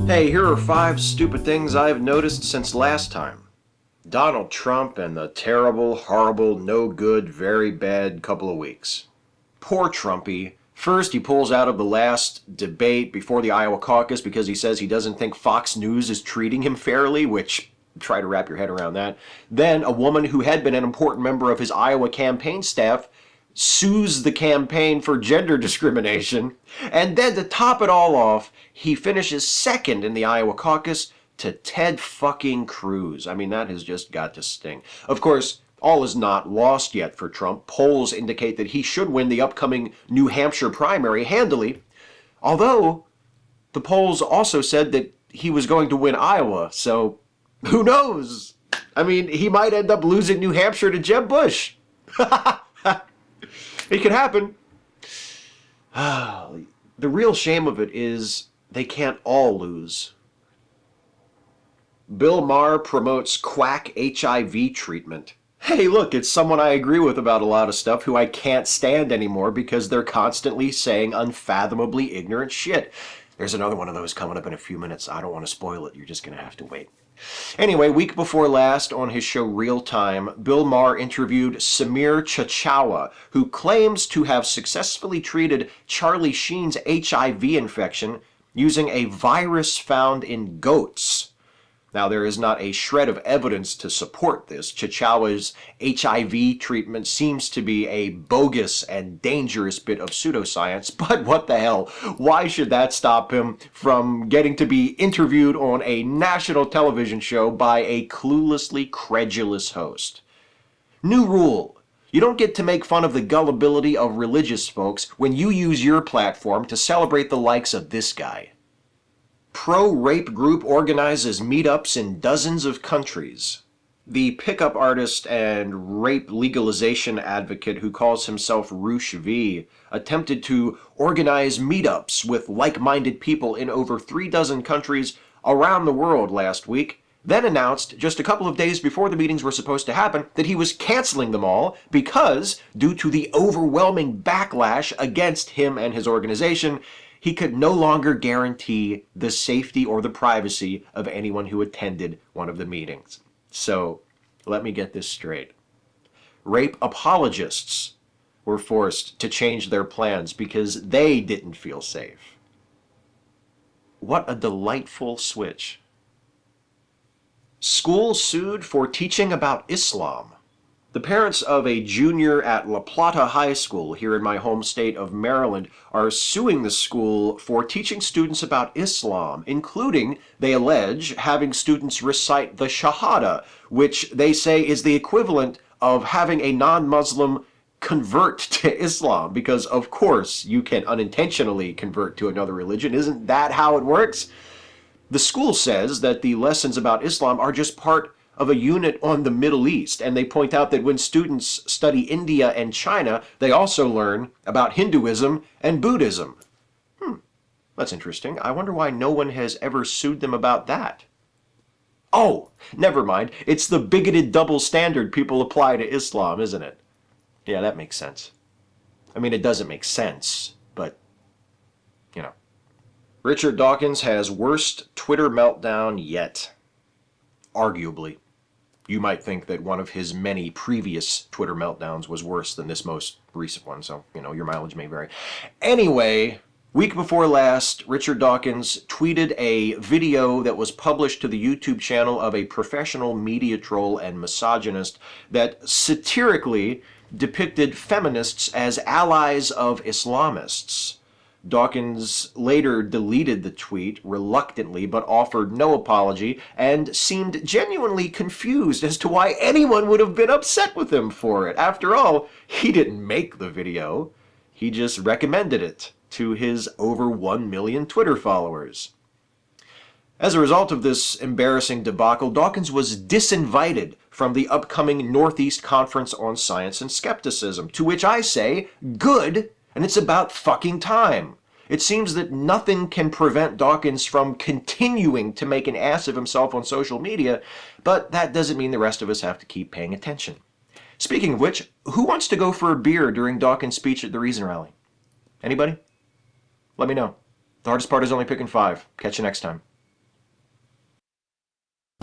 Hey, here are 5 stupid things I've noticed since last time. Donald Trump and the terrible, horrible, no good, very bad couple of weeks. Poor Trumpy. First, he pulls out of the last debate before the Iowa caucus because he says he doesn't think Fox News is treating him fairly, which, try to wrap your head around that. Then, a woman who had been an important member of his Iowa campaign staff sues the campaign for gender discrimination. And then to top it all off, he finishes second in the Iowa caucus to Ted fucking Cruz. I mean, that has just got to sting. Of course, all is not lost yet for Trump. Polls indicate that he should win the upcoming New Hampshire primary handily, although the polls also said that he was going to win Iowa, so who knows? I mean, he might end up losing New Hampshire to Jeb Bush. It could happen. The real shame of it is they can't all lose. Bill Maher promotes quack HIV treatment. Hey, look, it's someone I agree with about a lot of stuff who I can't stand anymore because they're constantly saying unfathomably ignorant shit. There's another one of those coming up in a few minutes. I don't want to spoil it. You're just going to have to wait. Anyway, week before last on his show Real Time, Bill Maher interviewed Samir Chachawa, who claims to have successfully treated Charlie Sheen's HIV infection using a virus found in goats. Now, there is not a shred of evidence to support this. Chachawa's HIV treatment seems to be a bogus and dangerous bit of pseudoscience, but what the hell? Why should that stop him from getting to be interviewed on a national television show by a cluelessly credulous host? New rule. You don't get to make fun of the gullibility of religious folks when you use your platform to celebrate the likes of this guy. Pro-rape group organizes meetups in dozens of countries. The pickup artist and rape legalization advocate who calls himself Roosh V attempted to organize meetups with like-minded people in over 36 countries around the world last week, then announced just a couple of days before the meetings were supposed to happen that he was canceling them all because, due to the overwhelming backlash against him and his organization, he could no longer guarantee the safety or the privacy of anyone who attended one of the meetings. So, let me get this straight. Rape apologists were forced to change their plans because they didn't feel safe. What a delightful switch. School sued for teaching about Islam. The parents of a junior at La Plata High School here in my home state of Maryland are suing the school for teaching students about Islam, including, they allege, having students recite the Shahada, which they say is the equivalent of having a non-Muslim convert to Islam, because of course you can unintentionally convert to another religion. Isn't that how it works? The school says that the lessons about Islam are just part of a unit on the Middle East, and they point out that when students study India and China, they also learn about Hinduism and Buddhism. That's interesting. I wonder why no one has ever sued them about that. Oh, never mind. It's the bigoted double standard people apply to Islam, isn't it? Yeah, that makes sense. I mean, it doesn't make sense, but, you know. Richard Dawkins has worst Twitter meltdown yet. Arguably. You might think that one of his many previous Twitter meltdowns was worse than this most recent one, so, your mileage may vary. Anyway, week before last, Richard Dawkins tweeted a video that was published to the YouTube channel of a professional media troll and misogynist that satirically depicted feminists as allies of Islamists. Dawkins later deleted the tweet reluctantly, but offered no apology and seemed genuinely confused as to why anyone would have been upset with him for it. After all, he didn't make the video. He just recommended it to his over 1 million Twitter followers. As a result of this embarrassing debacle, Dawkins was disinvited from the upcoming Northeast Conference on Science and Skepticism, to which I say, good, and it's about fucking time. It seems that nothing can prevent Dawkins from continuing to make an ass of himself on social media, but that doesn't mean the rest of us have to keep paying attention. Speaking of which, who wants to go for a beer during Dawkins' speech at the Reason Rally? Anybody? Let me know. The hardest part is only picking 5. Catch you next time.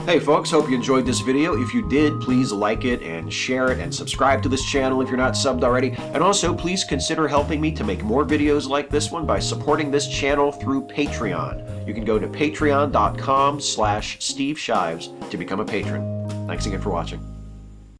Hey folks, hope you enjoyed this video. If you did, please like it and share it and subscribe to this channel if you're not subbed already. And also, please consider helping me to make more videos like this one by supporting this channel through Patreon. You can go to patreon.com/Steve Shives to become a patron. Thanks again for watching.